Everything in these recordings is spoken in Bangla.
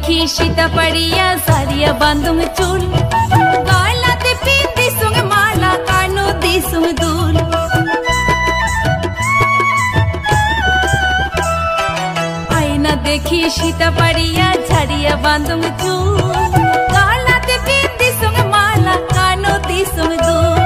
देखी सीता पड़िया सारिया बांधुंग चूल गलाते पिंदी सुंग माला कानो दी सुंग दूल आईना देखी सीता पड़िया झाड़िया बांधुंग चूल गलाते पिंदी सुंग माला कानो दी सुंग दूल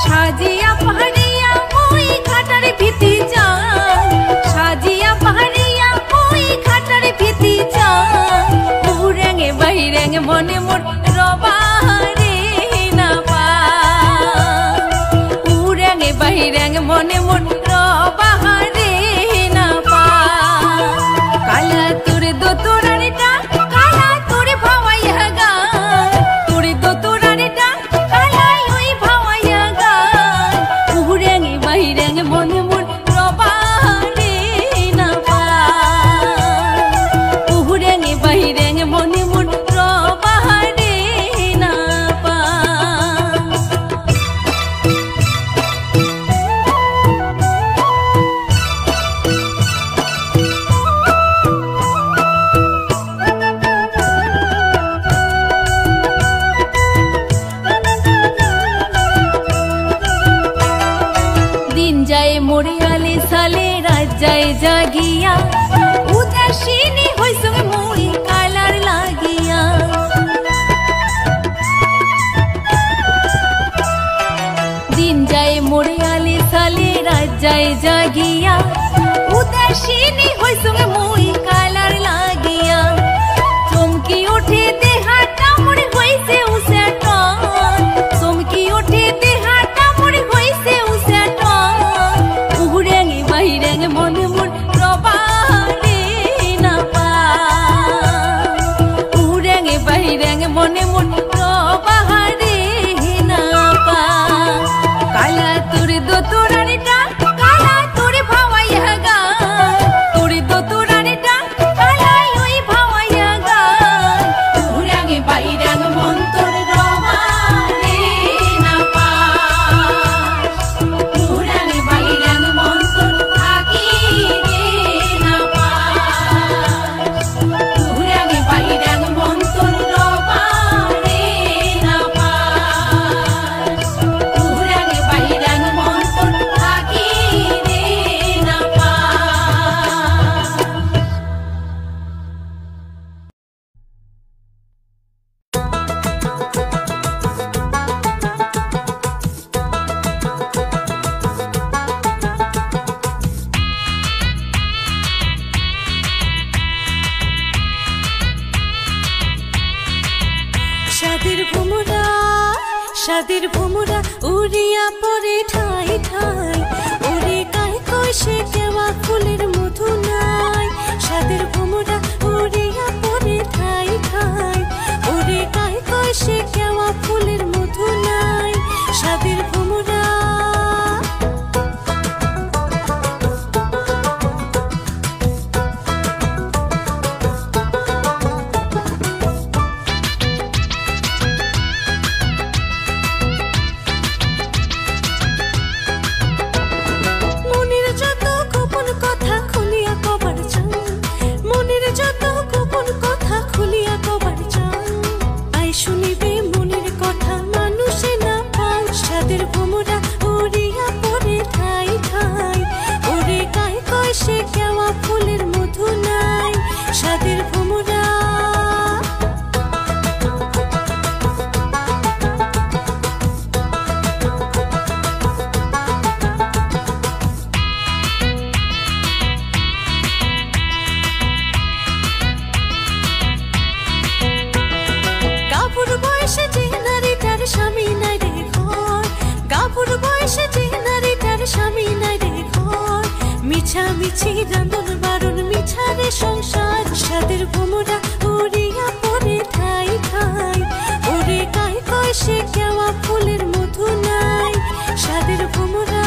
साजिया पहाड़िया मुई घाटार भीति जान साजिया पहाड़िया मुई घाटार भीति जान उरेंगे बहिरेंगे मने मोर रबारे ना पा उरेंगे बहिरेंगे मने मोर रबारे ना पा काला तुरे दो तोरारे डाक काला तुरे भावाया गान तुरे दो तोरारे डाक काला योई भावाया गान उरेंगे बहिरेंगे मने मोर रबारे ना पा उरेंगे बहिरेंगे मने मोर रबारे ना पा दिन जाए मोरे आले साले रात जाए जागिया उदासीनी होई संग मुई कालार लागिया दिन जाए मोरे आले साले रात जाए जागिया उदासीनी होई संग मुई कालार लागिया चमकी उठे देहाटा मोरे होइसे उसे टन चमकी उठे देहाटा मोरे होइसे उसे टन उहुरेंगे बहिरेंगे मने मोर रबारे ना पा उहुरेंगे बहिरेंगे मने मोर रबारे ना पा काला तुरे दो तोरारे डाक काला तुरे भावाया गान तुरे दो तोरारे डाक काला योई भावाया गान उहुरेंगे बहिरेंगे मन तोर रबारे ना पा उहुरेंगे बहिरेंगे मन तोर थाकी रे ना पा उहुरेंगे बहिरेंगे मन तोर रबारे ना पा उहुरेंगे बहिरेंगे मन तोर थाकी रे ना पा शादिर भुमुरा उड़िया परे ठाई ठाई उड़े गाय कोशे केवा फुलेर मधु नाई शादिर भुमुरा उड़िया परे ठाई ठाई उड़े गाय कोशे केवा फुलेर मधु नाई शादिर भुमुरा মিছি রান্ধন বারণ মিছারে সংসার সাদের ভুমরা উড়িয়া পরে ঠাই ঠাই ওরে গায়ে কয় সে কেওয়া ফুলের মধু নাই সাদের ভুমরা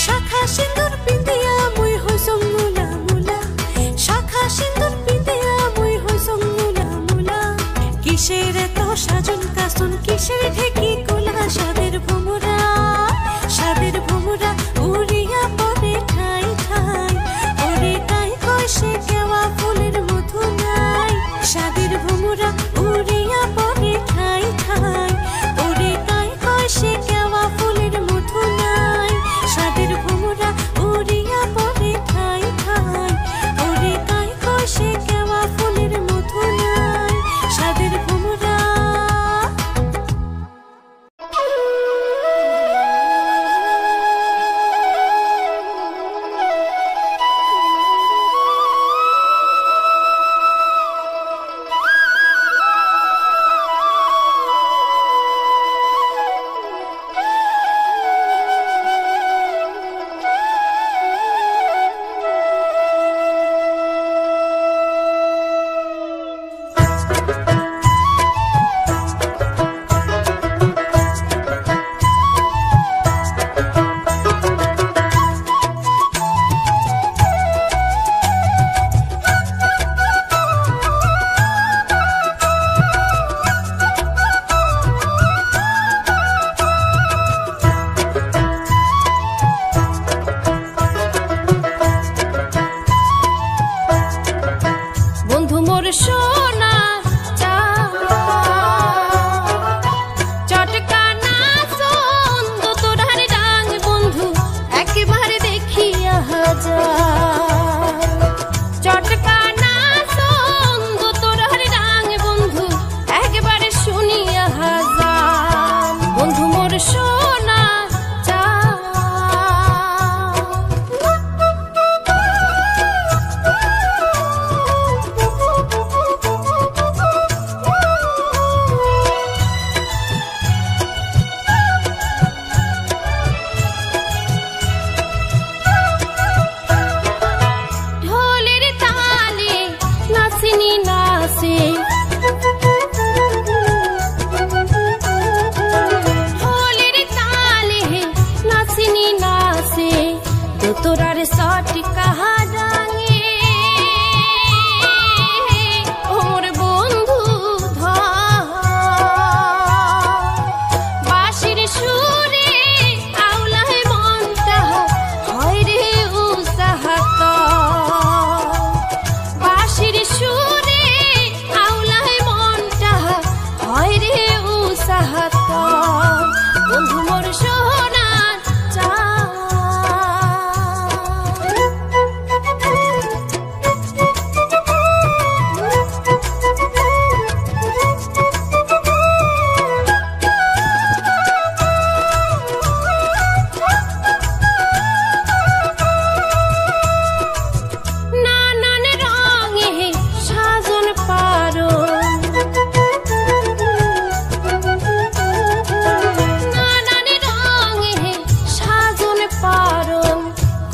শাখা সিন্দুর পিন্দিয়া মুই হইসং মুলা মুলা শাখা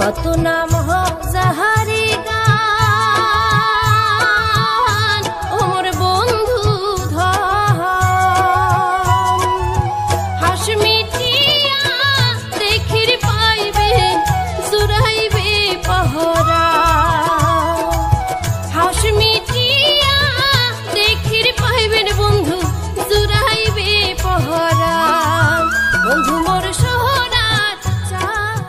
কত নাম যাহারি গান ওমর বন্ধু ধন হাস মিটিয়া দেখির পাইবে জুড়াইবে পহরা হাস মিটিয়া দেখির পাইবেন বন্ধু জুড়াইবে পহরা বন্ধু মোর সোহরার চাঁদ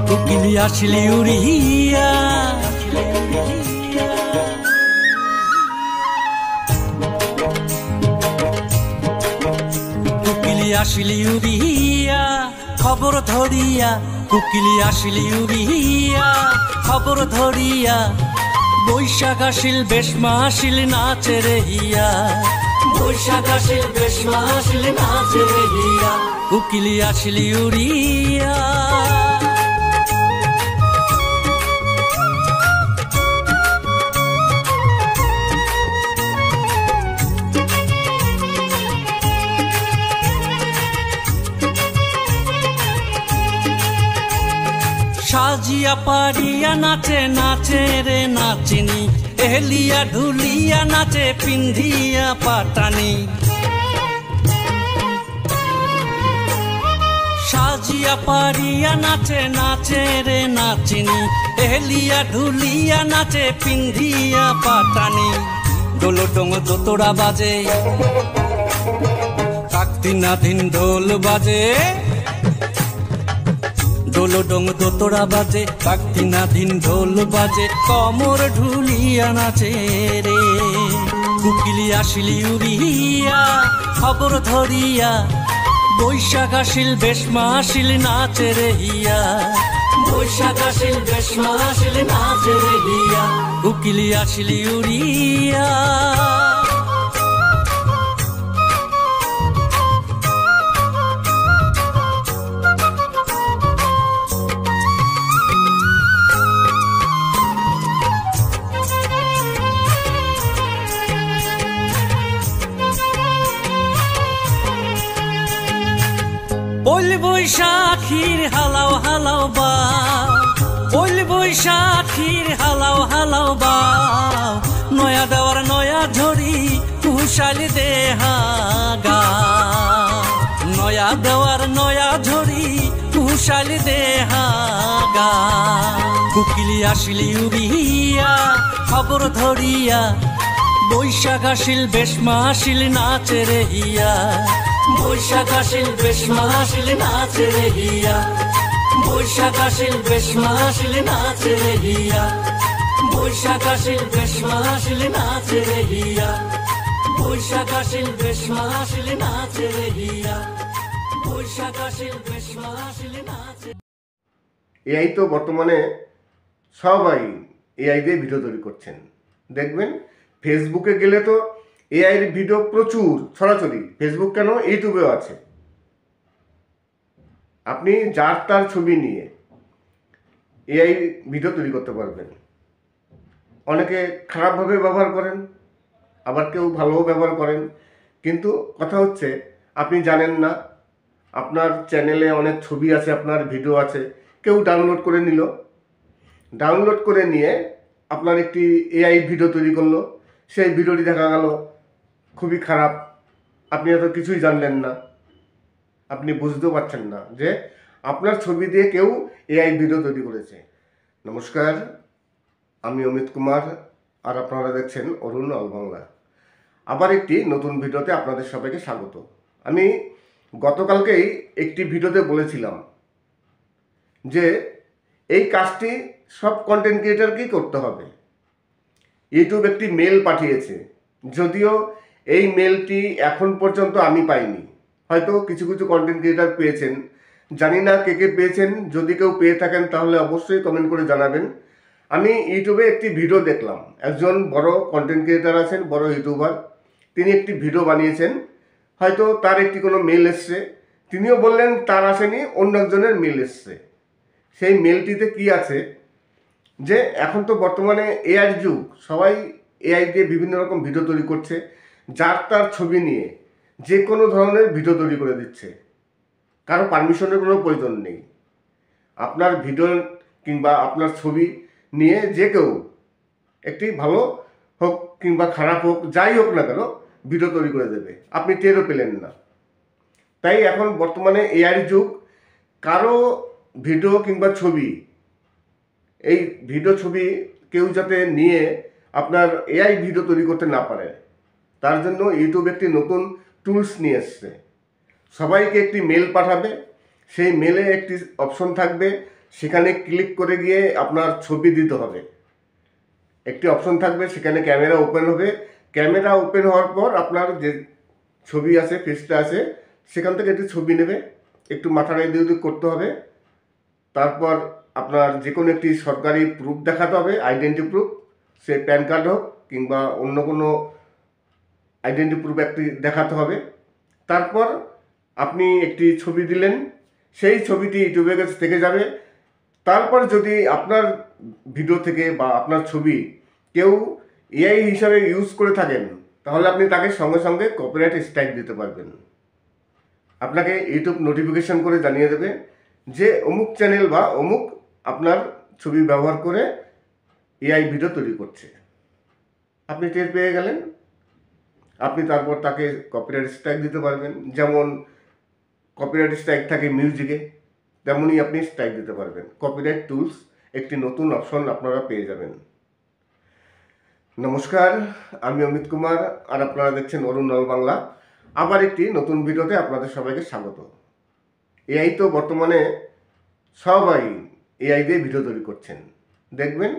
কোকিলি আসিলি উড়িয়া কোকিলি আসিলি উড়িয়া খবর ধরিয়া কোকিলি আসিলি উড়িয়া খবর ধরিয়া বৈশাখ আসিল বেশমা আসিল নাচে রে হিয়া বৈশাখ আসিল বেশমা আসিল নাচে রে হিয়া কোকিলি আসিলি উড়িয়া সাজিয়া পাড়িয়া নাচে নাচে রে নাচিনি এলিয়া ঢুলিয়া নাচে পিন্ধিয়া পাটানি সাজিয়া পাড়িয়া নাচে নাচে রে নাচিনি এলিয়া ঢুলিয়া নাচে পিন্ধিয়া পাটানি দোলো ডোঙ দোতরা বাজে কাকদিনা দিন ঢোল বাজে দোলো ডোঙ দোতরা বাজে কাকদিনা দিন ঢোল বাজে কমর ঢুলিয়া নাচে রে কোকিলি আসিলি উড়িয়া খবর ধরিয়া বৈশাখ আসিল বেশমা আসিল নাচে রে হিয়া বৈশাখ আসিল বেশমা আসিল নাচে রে হিয়া কোকিলি আসিলি উড়িয়া বল বৈশাখীর হালাও হালাও বা বল বৈশাখীর হালাও হালাও বা নয়া দেওয়ার নয়া ঝড়ি কুশালি দেহাগা নয়া দেওয়ার নয়া ঝড়ি কুশালি দেহাগা কোকিলি আসিলি উড়িয়া খবর ধরিয়া বৈশাখ আসিল বেশমা আসিল নাচে রে হিয়া বৈশাখ আসিল বেশমা আসিল নাচে রে হিয়া বৈশাখ আসিল বেশমা আসিল নাচে রে হিয়া বৈশাখ আসিল বেশমা আসিল নাচে রে হিয়া বৈশাখ আসিল বেশমা আসিল নাচে রে হিয়া বৈশাখ আসিল বেশমা আসিল নাচে। এআই তো বর্তমানে সবাই এআই দিয়ে ভিডিও তৈরি করছেন। দেখবেন ফেসবুকে গেলে তো এআই এর ভিডিও প্রচুর ছড়াছড়ি, ফেসবুক কেন ইউটিউবেও আছে। আপনি যার তার ছবি নিয়ে এআই ভিডিও তৈরি করতে পারবেন। অনেকে খারাপভাবে ব্যবহার করেন, আবার কেউ ভালোও ব্যবহার করেন। কিন্তু কথা হচ্ছে আপনি জানেন না আপনার চ্যানেলে অনেক ছবি আছে, আপনার ভিডিও আছে, কেউ ডাউনলোড করে নিল, ডাউনলোড করে নিয়ে আপনার একটি এআই ভিডিও তৈরি করলো। সেই ভিডিওটি দেখা গেল খুবই খারাপ, আপনি এত কিছুই জানলেন না, আপনি বুঝতেও পারছেন না যে আপনার ছবি দিয়ে কেউ এআই ভিডিও তৈরি করেছে। নমস্কার, আমি অমিত কুমার, আর আপনারা দেখছেন অরুণ অল বাংলা। আবার একটি নতুন ভিডিওতে আপনাদের সবাইকে স্বাগত। আমি গতকালকেই একটি ভিডিওতে বলেছিলাম যে এই কাজটি সব কন্টেন্ট ক্রিয়েটরকেই করতে হবে। ইউটিউব একটি মেল পাঠিয়েছে, যদিও এই মেলটি এখন পর্যন্ত আমি পাইনি, হয়তো কিছু কিছু কন্টেন্ট ক্রিয়েটর পেয়েছেন, জানি না কে কে পেয়েছেন। যদি কেউ পেয়ে থাকেন তাহলে অবশ্যই কমেন্ট করে জানাবেন। আমি ইউটিউবে একটি ভিডিও দেখলাম, একজন বড় কন্টেন্ট ক্রিয়েটর আছেন, বড় ইউটিউবার, তিনি একটি ভিডিও বানিয়েছেন, হয়তো তার একটি কোনো মেল এসছে, তিনিও বললেন তার আসেনি, অন্য একজনের মেল এসছে। সেই মেলটিতে কি আছে যে এখন তো বর্তমানে এআই যুগ, সবাই এআই দিয়ে বিভিন্ন রকম ভিডিও তৈরি করছে, যার তার ছবি নিয়ে যে কোনো ধরনের ভিডিও তৈরি করে দিচ্ছে। কারো পারমিশনের কোনো প্রয়োজন নেই। আপনার ভিডিও কিংবা আপনার ছবি নিয়ে যে কেউ একটি ভালো হোক কিংবা খারাপ হোক, যাই হোক না কেন, ভিডিও তৈরি করে দেবে, আপনি টেরও পেলেন না। তাই এখন বর্তমানে এআই যুগ। কারো ভিডিও কিংবা ছবি, এই ভিডিও ছবি কেউ যাতে নিয়ে আপনার এআই ভিডিও তৈরি করতে না পারে, তার জন্য ইউটিউব একটি নতুন টুলস নিয়ে এসছে। সবাইকে একটি মেল পাঠাবে, সেই মেলে একটি অপশন থাকবে, সেখানে ক্লিক করে গিয়ে আপনার ছবি দিতে হবে। একটি অপশন থাকবে, সেখানে ক্যামেরা ওপেন হবে। ক্যামেরা ওপেন হওয়ার পর আপনার যে ছবি আছে, ফেসটা আছে, সেখান থেকে একটি ছবি নেবে, একটু মাথার এদিক করতে হবে। তারপর আপনার যে কোনো একটি সরকারি প্রুফ দেখাতে হবে, আইডেন্টি প্রুফ, সে প্যান কার্ড হোক কিংবা অন্য কোনো আইডেন্টি প্রুফ একটি দেখাতে হবে। তারপর আপনি একটি ছবি দিলেন, সেই ছবিটি ইউটিউবের কাছে থেকে যাবে। তারপর যদি আপনার ভিডিও থেকে বা আপনার ছবি কেউ এআই হিসাবে ইউজ করে থাকেন, তাহলে আপনি তাকে সঙ্গে সঙ্গে কপিরাইট স্ট্রাইক দিতে পারবেন। আপনাকে ইউটিউব নোটিফিকেশন করে জানিয়ে দেবে যে অমুক চ্যানেল বা অমুক আপনার ছবি ব্যবহার করে এআই ভিডিও তৈরি করছে। আপনি টের পেয়ে গেলেন। আপনি তারপর তাকে কপিরাইট স্ট্রাইক দিতে পারবেন। যেমন কপিরাইট স্ট্রাইক থাকে মিউজিকে, তেমনই আপনি স্ট্রাইক দিতে পারবেন। কপিরাইট টুলস একটি নতুন অপশন আপনারা পেয়ে যাবেন। নমস্কার, আমি অমিত কুমার, আর আপনারা দেখছেন অরুণ নল বাংলা। আবার একটি নতুন ভিডিওতে আপনাদের সবাইকে স্বাগত। এআই তো বর্তমানে সবাই এআই দিয়ে ভিডিও তৈরি করছেন। দেখবেন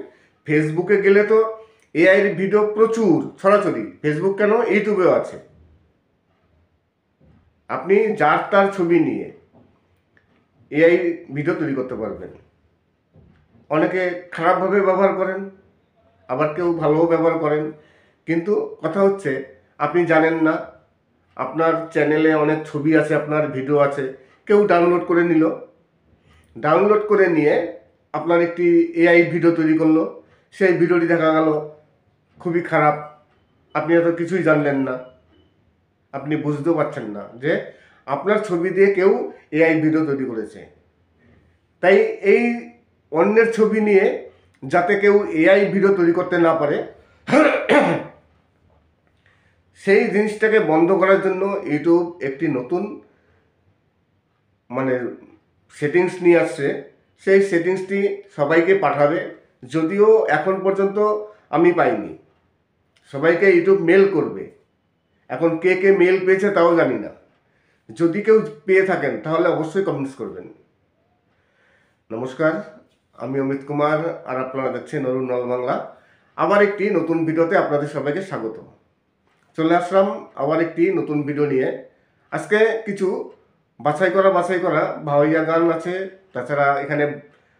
ফেসবুকে গেলে তো এআইয়ের ভিডিও প্রচুর ছড়াছড়ি। ফেসবুক কেন, ইউটিউবেও আছে। আপনি যার তার ছবি নিয়ে এআই ভিডিও তৈরি করতে পারবেন। অনেকে খারাপভাবে ব্যবহার করেন, আবার কেউ ভালোও ব্যবহার করেন। কিন্তু কথা হচ্ছে, আপনি জানেন না আপনার চ্যানেলে অনেক ছবি আছে, আপনার ভিডিও আছে, কেউ ডাউনলোড করে নিল। ডাউনলোড করে নিয়ে আপনার একটি এআই ভিডিও তৈরি করলো। সেই ভিডিওটি দেখা গেল খুবই খারাপ। আপনি এত কিছুই জানলেন না, আপনি বুঝতেও পারছেন না যে আপনার ছবি দিয়ে কেউ এআই ভিডিও তৈরি করেছে। তাই এই অন্যের ছবি নিয়ে যাতে কেউ এআই ভিডিও তৈরি করতে না পারে, সেই জিনিসটাকে বন্ধ করার জন্য ইউটিউব একটি নতুন সেটিংস নিয়ে আসছে। সেই সেটিংসটি সবাইকে পাঠাবে। যদিও এখন পর্যন্ত আমি পাইনি, সবাইকে ইউটিউব মেল করবে। এখন কে কে মেল পেয়েছে তাও জানি না। যদি কেউ পেয়ে থাকেন তাহলে অবশ্যই কমেন্টস করবেন। নমস্কার, আমি অমিত কুমার, আর আপনারা দেখছেন অরুণ নল বাংলা। আবার একটি নতুন ভিডিওতে আপনাদের সবাইকে স্বাগত। চলে আসলাম আবার একটি নতুন ভিডিও নিয়ে। আজকে কিছু বাছাই করা ভাওয়াইয়া গান আছে, তাছাড়া এখানে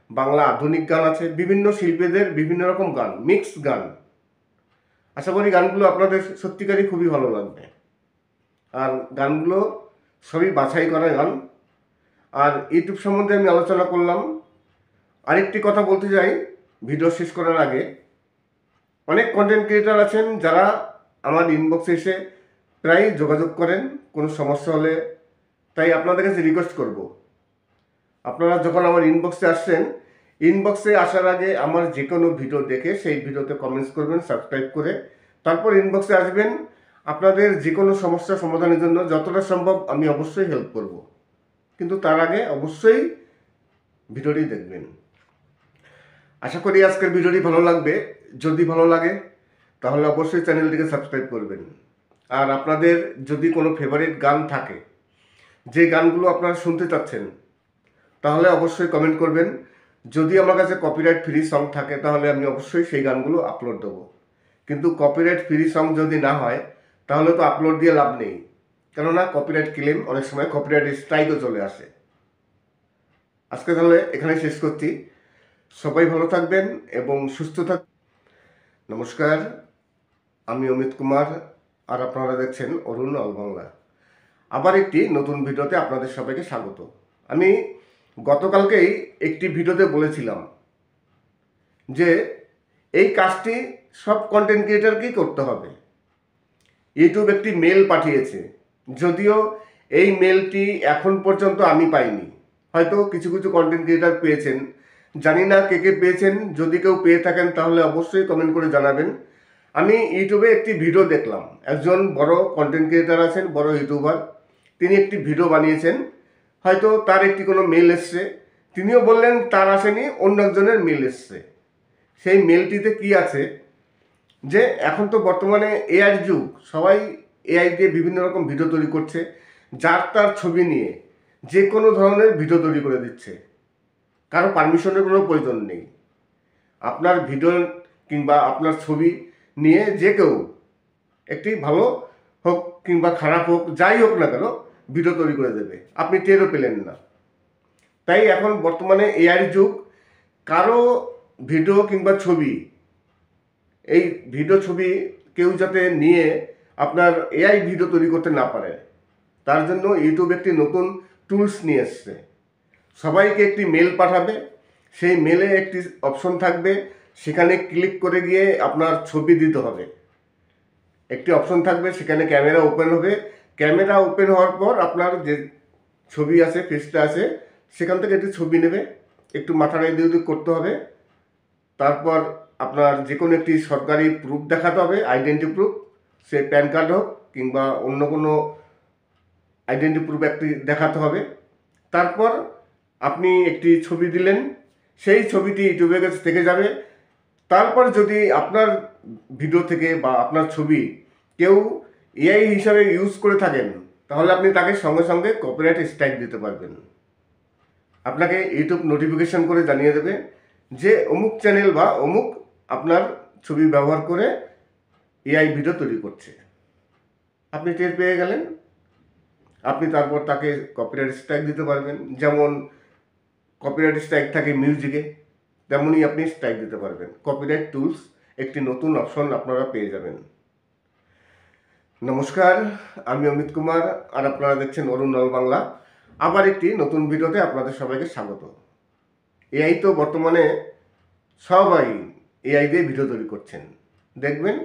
বাংলা আধুনিক গান আছে, বিভিন্ন শিল্পীদের বিভিন্ন রকম গান, মিক্স গান। আশা করি গানগুলো আপনাদের সত্যিকারই খুবই ভালো লাগবে। আর গানগুলো সবই বাছাই করা গান। আর ইউটিউব সম্বন্ধে আমি আলোচনা করলাম। আরেকটি কথা বলতে চাই ভিডিও শেষ করার আগে, অনেক কন্টেন্ট ক্রিয়েটার আছেন যারা আমার ইনবক্সে এসে প্রায় যোগাযোগ করেন কোনো সমস্যা হলে। তাই আপনাদের কাছে রিকোয়েস্ট করব, আপনারা যখন আমার ইনবক্সে আসছেন, ইনবক্সে আসার আগে আমার যে কোনো ভিডিও দেখে সেই ভিডিওতে কমেন্টস করবেন সাবস্ক্রাইব করে। তারপর ইনবক্সে আসবেন। আপনাদের যে কোনো সমস্যা সমাধানের জন্য যতটা সম্ভব আমি অবশ্যই হেল্প করব। কিন্তু তার আগে অবশ্যই ভিডিওটি দেখবেন। আশা করি আজকের ভিডিওটি ভালো লাগবে। যদি ভালো লাগে তাহলে অবশ্যই চ্যানেলটিকে সাবস্ক্রাইব করবেন। আর আপনাদের যদি কোনো ফেভারিট গান থাকে, যে গানগুলো আপনারা শুনতে চাচ্ছেন, তাহলে অবশ্যই কমেন্ট করবেন। যদি আমার কাছে কপিরাইট ফ্রি সং থাকে তাহলে আমি অবশ্যই সেই গানগুলো আপলোড দেবো। কিন্তু কপিরাইট ফ্রি সং যদি না হয় তাহলে তো আপলোড দিয়ে লাভ নেই, কেননা কপিরাইট ক্লেম, অনেক সময় কপিরাইট স্ট্রাইকও চলে আসে। আজকে তাহলে এখানে শেষ করছি। সবাই ভালো থাকবেন এবং সুস্থ থাকবেন। নমস্কার, আমি অমিত কুমার, আর আপনারা দেখছেন অরুণ নল বাংলা। আবার একটি নতুন ভিডিওতে আপনাদের সবাইকে স্বাগত। আমি গতকালকেই একটি ভিডিওতে বলেছিলাম যে এই কাজটি সব কন্টেন্ট ক্রিয়েটারকেই করতে হবে। ইউটিউব একটি মেল পাঠিয়েছে, যদিও এই মেলটি এখন পর্যন্ত আমি পাইনি, হয়তো কিছু কিছু কন্টেন্ট ক্রিয়েটার পেয়েছেন, জানি না কে কে পেয়েছেন। যদি কেউ পেয়ে থাকেন তাহলে অবশ্যই কমেন্ট করে জানাবেন। আমি ইউটিউবে একটি ভিডিও দেখলাম, একজন বড় কন্টেন্ট ক্রিয়েটার আছেন, বড় ইউটিউবার, তিনি একটি ভিডিও বানিয়েছেন, হয়তো তার একটি কোনো মেল এসছে, তিনিও বললেন তার আসেনি, অন্য একজনের মেল এসছে। সেই মেলটিতে কি আছে যে এখন তো বর্তমানে এআইয়ের যুগ, সবাই এআই দিয়ে বিভিন্ন রকম ভিডিও তৈরি করছে, যার তার ছবি নিয়ে যে কোনো ধরনের ভিডিও তৈরি করে দিচ্ছে, কারো পারমিশনের কোনো প্রয়োজন নেই। আপনার ভিডিও কিংবা আপনার ছবি নিয়ে যে কেউ একটি ভালো হোক কিংবা খারাপ হোক, যাই হোক না কেন, ভিডিও তৈরি করে দেবে, আপনি টেরও পেলেন না। তাই এখন বর্তমানে এআইয়ের যুগ, কারো ভিডিও কিংবা ছবি, এই ভিডিও ছবি কেউ যাতে নিয়ে আপনার এআই ভিডিও তৈরি করতে না পারে, তার জন্য ইউটিউব একটি নতুন টুলস নিয়ে এসছে। সবাইকে একটি মেল পাঠাবে, সেই মেলে একটি অপশন থাকবে, সেখানে ক্লিক করে গিয়ে আপনার ছবি দিতে হবে। একটি অপশন থাকবে, সেখানে ক্যামেরা ওপেন হবে, ক্যামেরা ওপেন হওয়ার পর আপনার যে ছবি আছে, ফেসটা আছে, সেখান থেকে একটি ছবি নেবে, একটু মাথাটা এদিক ওদিক করতে হবে, তারপর আপনার যে কোনো একটি সরকারি প্রুফ দেখাতে হবে, আইডেন্টি প্রুফ, সে প্যান কার্ড হোক কিংবা অন্য কোনো আইডেন্টি প্রুফ একটি দেখাতে হবে। তারপর আপনি একটি ছবি দিলেন, সেই ছবিটি ইউটিউবের কাছে থেকে যাবে। তারপর যদি আপনার ভিডিও থেকে বা আপনার ছবি কেউ এআই হিসাবে ইউজ করে থাকেন, তাহলে আপনি তাকে সঙ্গে সঙ্গে কপিরাইট স্ট্রাইক দিতে পারবেন। আপনাকে ইউটিউব নোটিফিকেশন করে জানিয়ে দেবে যে অমুক চ্যানেল বা অমুক আপনার ছবি ব্যবহার করে এআই ভিডিও তৈরি করছে। আপনি টের পেয়ে গেলেন, আপনি তারপর তাকে কপিরাইট স্ট্রাইক দিতে পারবেন। যেমন কপিরাইট স্ট্রাইক থাকে মিউজিকে, তেমনই আপনি স্ট্রাইক দিতে পারবেন। কপিরাইট টুলস একটি নতুন অপশন আপনারা পেয়ে যাবেন। নমস্কার, আমি অমিত কুমার, আর আপনারা দেখছেন অরুণ নল বাংলা। আবার একটি নতুন ভিডিওতে আপনাদের সবাইকে স্বাগত। এআই তো বর্তমানে সবাই এআই দিয়ে ভিডিও তৈরি করছেন। দেখবেন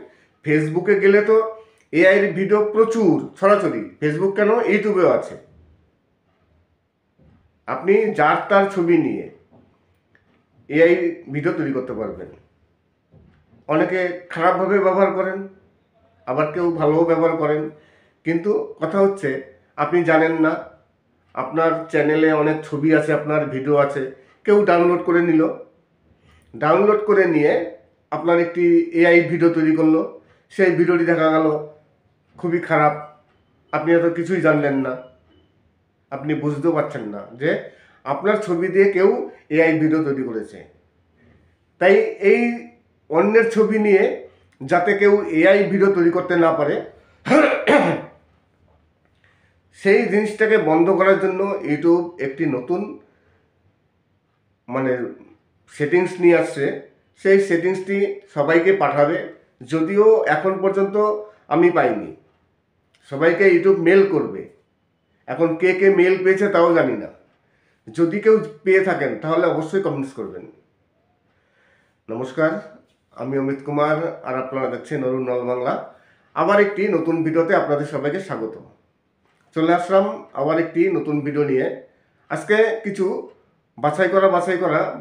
ফেসবুকে গেলে তো এআইয়ের ভিডিও প্রচুর ছড়াছড়ি, ফেসবুক কেন, ইউটিউবেও আছে। আপনি যার তার ছবি নিয়ে এআই ভিডিও তৈরি করতে পারবেন। অনেকে খারাপভাবে ব্যবহার করেন, আবার কেউ ভালোও ব্যবহার করেন, কিন্তু কথা হচ্ছে আপনি জানেন না আপনার চ্যানেলে অনেক ছবি আছে, আপনার ভিডিও আছে, কেউ ডাউনলোড করে নিল, ডাউনলোড করে নিয়ে আপনার একটি এআই ভিডিও তৈরি করলো, সেই ভিডিওটি দেখা গেল খুবই খারাপ, আপনি এত কিছুই জানলেন না, আপনি বুঝতেও পারছেন না যে আপনার ছবি দিয়ে কেউ এআই ভিডিও তৈরি করেছে। তাই এই অন্যের ছবি নিয়ে যাতে কেউ এআই ভিডিও তৈরি করতে না পারে, সেই জিনিসটাকে বন্ধ করার জন্য ইউটিউব একটি নতুন সেটিংস নিয়ে আসছে। সেই সেটিংসটি সবাইকে পাঠাবে, যদিও এখন পর্যন্ত আমি পাইনি। সবাইকে ইউটিউব মেল করবে, এখন কে কে মেল পেয়েছে তাও জানি না। যদি কেউ পেয়ে থাকেন তাহলে অবশ্যই কমেন্টস করবেন। নমস্কার, আমি অমিত কুমার, আর আপনারা দেখছেন অরুণ নল বাংলা। আবার একটি নতুন ভিডিওতে আপনাদের সবাইকে স্বাগত। চলে আসলাম আবার একটি নতুন ভিডিও নিয়ে। আজকে কিছু বাছাই করা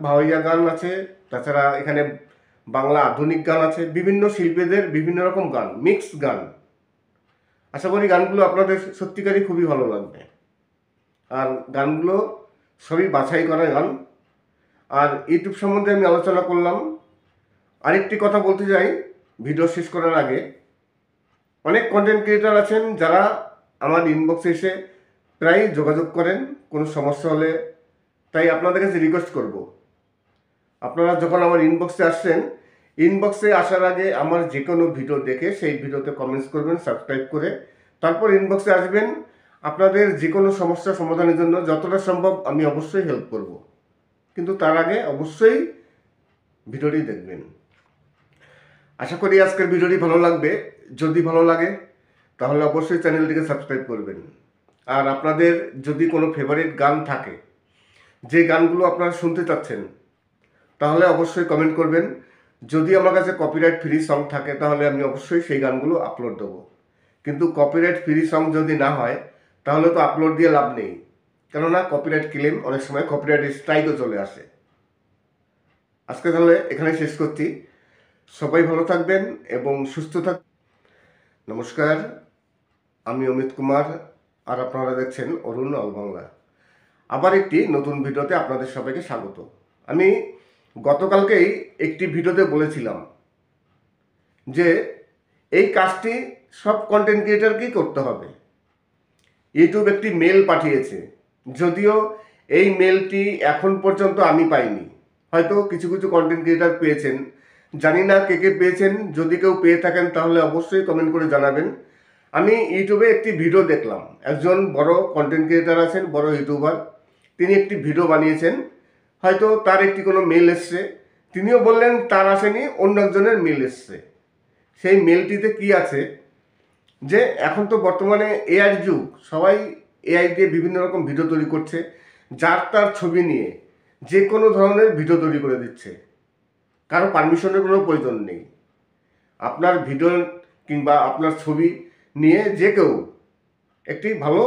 ভাওয়াইয়া গান আছে, তাছাড়া এখানে বাংলা আধুনিক গান আছে, বিভিন্ন শিল্পীদের বিভিন্ন রকম গান, মিক্স গান। আশা করি গানগুলো আপনাদের সত্যিকারই খুবই ভালো লাগবে। আর গানগুলো সবই বাছাই করা গান। আর ইউটিউব সম্বন্ধে আমি আলোচনা করলাম। আরেকটি কথা বলতে চাই ভিডিও শেষ করার আগে, অনেক কন্টেন্ট ক্রিয়েটার আছেন যারা আমার ইনবক্সে এসে প্রায় যোগাযোগ করেন কোনো সমস্যা হলে। তাই আপনাদের কাছে রিকোয়েস্ট করব, আপনারা যখন আমার ইনবক্সে আসছেন, ইনবক্সে আসার আগে আমার যে কোনো ভিডিও দেখে সেই ভিডিওতে কমেন্টস করবেন সাবস্ক্রাইব করে, তারপর ইনবক্সে আসবেন। আপনাদের যে কোনো সমস্যা সমাধানের জন্য যতটা সম্ভব আমি অবশ্যই হেল্প করব, কিন্তু তার আগে অবশ্যই ভিডিওটি দেখবেন। আশা করি আজকের ভিডিওটি ভালো লাগবে। যদি ভালো লাগে তাহলে অবশ্যই চ্যানেলটিকে সাবস্ক্রাইব করবেন। আর আপনাদের যদি কোনো ফেভারিট গান থাকে, যে গানগুলো আপনারা শুনতে চাচ্ছেন, তাহলে অবশ্যই কমেন্ট করবেন। যদি আমার কাছে কপিরাইট ফ্রি সং থাকে তাহলে আমি অবশ্যই সেই গানগুলো আপলোড দেবো, কিন্তু কপিরাইট ফ্রি সং যদি না হয় তাহলে তো আপলোড দিয়ে লাভ নেই, কেননা কপিরাইট ক্লেম অনেক সময় কপিরাইট স্ট্রাইকও চলে আসে। আজকে তাহলে এখানে শেষ করছি। সবাই ভালো থাকবেন এবং সুস্থ থাকবেন। নমস্কার, আমি অমিত কুমার, আর আপনারা দেখছেন অরুণ অল বাংলা। আবার একটি নতুন ভিডিওতে আপনাদের সবাইকে স্বাগত। আমি গতকালকেই একটি ভিডিওতে বলেছিলাম যে এই কাজটি সব কন্টেন্ট ক্রিয়েটারকেই করতে হবে। ইউটিউব একটি মেল পাঠিয়েছে, যদিও এই মেলটি এখন পর্যন্ত আমি পাইনি, হয়তো কিছু কিছু কন্টেন্ট ক্রিয়েটার পেয়েছেন, জানি না কে কে পেয়েছেন। যদি কেউ পেয়ে থাকেন তাহলে অবশ্যই কমেন্ট করে জানাবেন। আমি ইউটিউবে একটি ভিডিও দেখলাম, একজন বড় কন্টেন্ট ক্রিয়েটার আছেন, বড় ইউটিউবার, তিনি একটি ভিডিও বানিয়েছেন, হয়তো তার একটি কোনো মেল এসছে, তিনিও বললেন তার আসেনি, অন্য একজনের মেল এসছে। সেই মেলটিতে কি আছে যে এখন তো বর্তমানে এআই যুগ, সবাই এআই দিয়ে বিভিন্ন রকম ভিডিও তৈরি করছে, যার তার ছবি নিয়ে যে কোনো ধরনের ভিডিও তৈরি করে দিচ্ছে, কারো পারমিশনের কোনো প্রয়োজন নেই। আপনার ভিডিও কিংবা আপনার ছবি নিয়ে যে কেউ একটি ভালো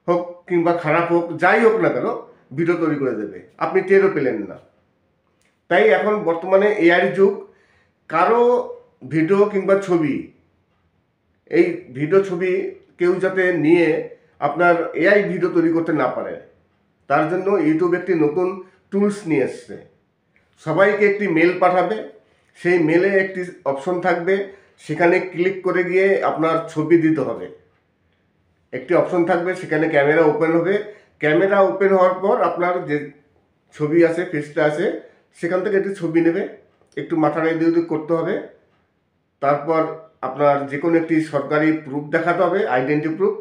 হোক কিংবা খারাপ হোক, যাই হোক না কেন, ভিডিও তৈরি করে দেবে, আপনি টেরও পেলেন না। তাই এখন বর্তমানে এআই যুগ, কারো ভিডিও কিংবা ছবি, এই ভিডিও ছবি কেউ যাতে নিয়ে আপনার এআই ভিডিও তৈরি করতে না পারে, তার জন্য ইউটিউব একটি নতুন টুলস নিয়ে এসছে। সবাইকে একটি মেল পাঠাবে, সেই মেলে একটি অপশন থাকবে, সেখানে ক্লিক করে গিয়ে আপনার ছবি দিতে হবে। একটি অপশন থাকবে, সেখানে ক্যামেরা ওপেন হবে, ক্যামেরা ওপেন হওয়ার পর আপনার যে ছবি আছে, ফেসটা আছে, সেখান থেকে একটি ছবি নেবে, একটু মাথাটা এদিক করতে হবে, তারপর আপনার যে কোনো একটি সরকারি প্রুফ দেখাতে হবে, আইডেন্টি প্রুফ,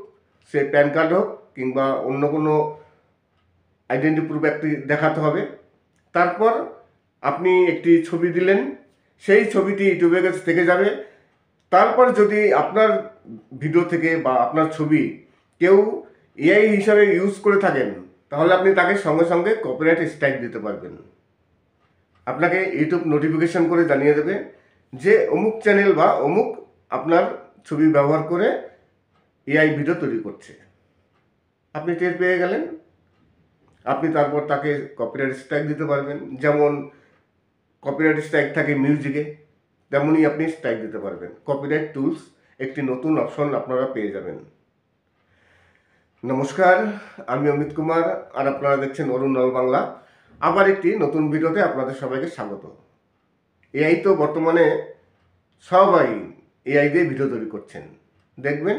সে প্যান কার্ড হোক কিংবা অন্য কোনো আইডেন্টি প্রুফ একটি দেখাতে হবে। তারপর আপনি একটি ছবি দিলেন, সেই ছবিটি ইউটিউবের কাছে থেকে যাবে। তারপর যদি আপনার ভিডিও থেকে বা আপনার ছবি কেউ এআই হিসাবে ইউজ করে থাকেন, তাহলে আপনি তাকে সঙ্গে সঙ্গে কপিরাইট স্ট্রাইক দিতে পারবেন। আপনাকে ইউটিউব নোটিফিকেশন করে জানিয়ে দেবে যে অমুক চ্যানেল বা অমুক আপনার ছবি ব্যবহার করে এআই ভিডিও তৈরি করছে। আপনি টের পেয়ে গেলেন, আপনি তারপর তাকে কপিরাইট স্ট্রাইক দিতে পারবেন। যেমন কপিরাইট স্ট্রাইক থাকে মিউজিকে, তেমনই আপনি স্ট্রাইক দিতে পারবেন। কপিরাইট টুলস একটি নতুন অপশন আপনারা পেয়ে যাবেন। নমস্কার, আমি অমিত কুমার, আর আপনারা দেখছেন অরুণ অল বাংলা। আবার একটি নতুন ভিডিওতে আপনাদের সবাইকে স্বাগত। এআই তো বর্তমানে সবাই এআই দিয়ে ভিডিও তৈরি করছেন। দেখবেন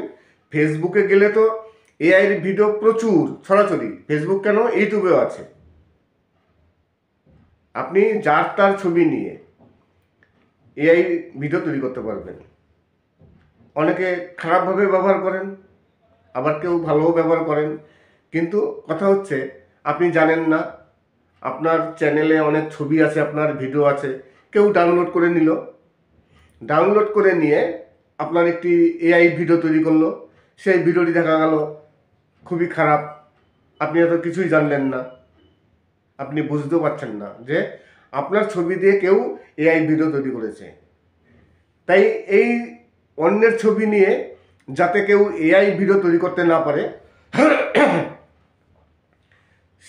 ফেসবুকে গেলে তো এআইয়ের ভিডিও প্রচুর ছড়াছড়ি, ফেসবুক কেন, ইউটিউবেও আছে। আপনি যার তার ছবি নিয়ে এআই ভিডিও তৈরি করতে পারবেন। অনেকে খারাপভাবে ব্যবহার করেন, আবার কেউ ভালোও ব্যবহার করেন, কিন্তু কথা হচ্ছে আপনি জানেন না আপনার চ্যানেলে অনেক ছবি আছে, আপনার ভিডিও আছে, কেউ ডাউনলোড করে নিল, ডাউনলোড করে নিয়ে আপনার একটি এআই ভিডিও তৈরি করলো, সেই ভিডিওটি দেখা গেল খুবই খারাপ, আপনি এত কিছুই জানলেন না, আপনি বুঝতেও পারছেন না যে আপনার ছবি দিয়ে কেউ এআই ভিডিও তৈরি করেছে। তাই এই অন্যের ছবি নিয়ে যাতে কেউ এআই ভিডিও তৈরি করতে না পারে,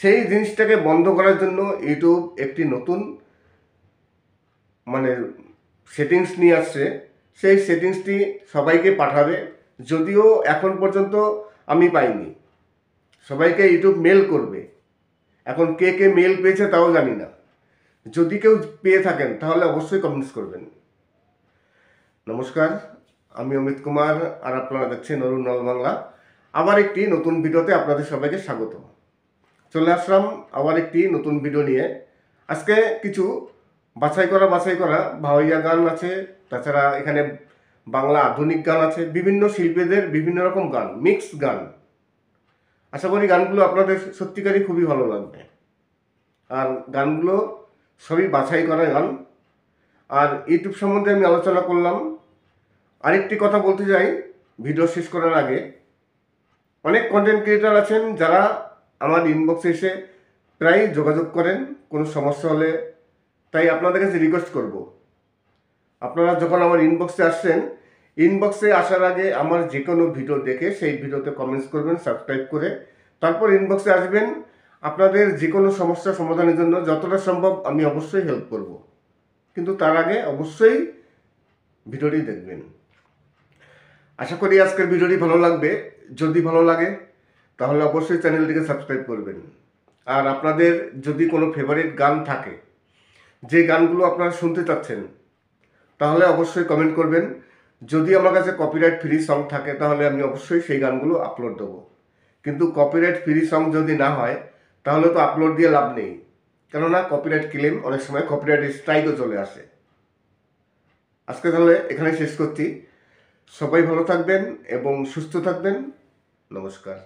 সেই জিনিসটাকে বন্ধ করার জন্য ইউটিউব একটি নতুন সেটিংস নিয়ে আসছে। সেই সেটিংসটি সবাইকে পাঠাবে, যদিও এখন পর্যন্ত আমি পাইনি। সবাইকে ইউটিউব মেল করবে, এখন কে কে মেল পেয়েছে তাও জানি না। যদি কেউ পেয়ে থাকেন তাহলে অবশ্যই কমেন্টস করবেন। নমস্কার, আমি অমিত কুমার, আর আপনারা দেখছেন অরুণ অল বাংলা। আবার একটি নতুন ভিডিওতে আপনাদের সবাইকে স্বাগত। চলে আসলাম আবার একটি নতুন ভিডিও নিয়ে। আজকে কিছু বাছাই করা ভাওয়াইয়া গান আছে, তাছাড়া এখানে বাংলা আধুনিক গান আছে, বিভিন্ন শিল্পীদের বিভিন্ন রকম গান, মিক্স গান। আশা করি গানগুলো আপনাদের সত্যিকারই খুবই ভালো লাগবে। আর গানগুলো সবই বাছাই করা গান। আর ইউটিউব সম্বন্ধে আমি আলোচনা করলাম। আরেকটি কথা বলতে চাই ভিডিও শেষ করার আগে, অনেক কন্টেন্ট ক্রিয়েটার আছেন যারা আমার ইনবক্সে এসে প্রায় যোগাযোগ করেন কোনো সমস্যা হলে। তাই আপনাদের কাছে রিকোয়েস্ট করব, আপনারা যখন আমার ইনবক্সে আসছেন, ইনবক্সে আসার আগে আমার যে কোনো ভিডিও দেখে সেই ভিডিওতে কমেন্টস করবেন সাবস্ক্রাইব করে, তারপর ইনবক্সে আসবেন। আপনাদের যে কোনো সমস্যা সমাধানের জন্য যতটা সম্ভব আমি অবশ্যই হেল্প করব, কিন্তু তার আগে অবশ্যই ভিডিওটি দেখবেন। আশা করি আজকের ভিডিওটি ভালো লাগবে। যদি ভালো লাগে তাহলে অবশ্যই চ্যানেলটিকে সাবস্ক্রাইব করবেন। আর আপনাদের যদি কোনো ফেভারিট গান থাকে, যে গানগুলো আপনারা শুনতে চাচ্ছেন, তাহলে অবশ্যই কমেন্ট করবেন। যদি আমার কাছে কপিরাইট ফ্রি সং থাকে তাহলে আমি অবশ্যই সেই গানগুলো আপলোড দেবো। কিন্তু কপিরাইট ফ্রি সং যদি না হয় তাহলে তো আপলোড দিয়ে লাভ নেই, কেননা কপিরাইট ক্লেম অনেক সময় কপিরাইট স্ট্রাইকও চলে আসে। আজকে তাহলে এখানে শেষ করছি। সবাই ভালো থাকবেন এবং সুস্থ থাকবেন। নমস্কার।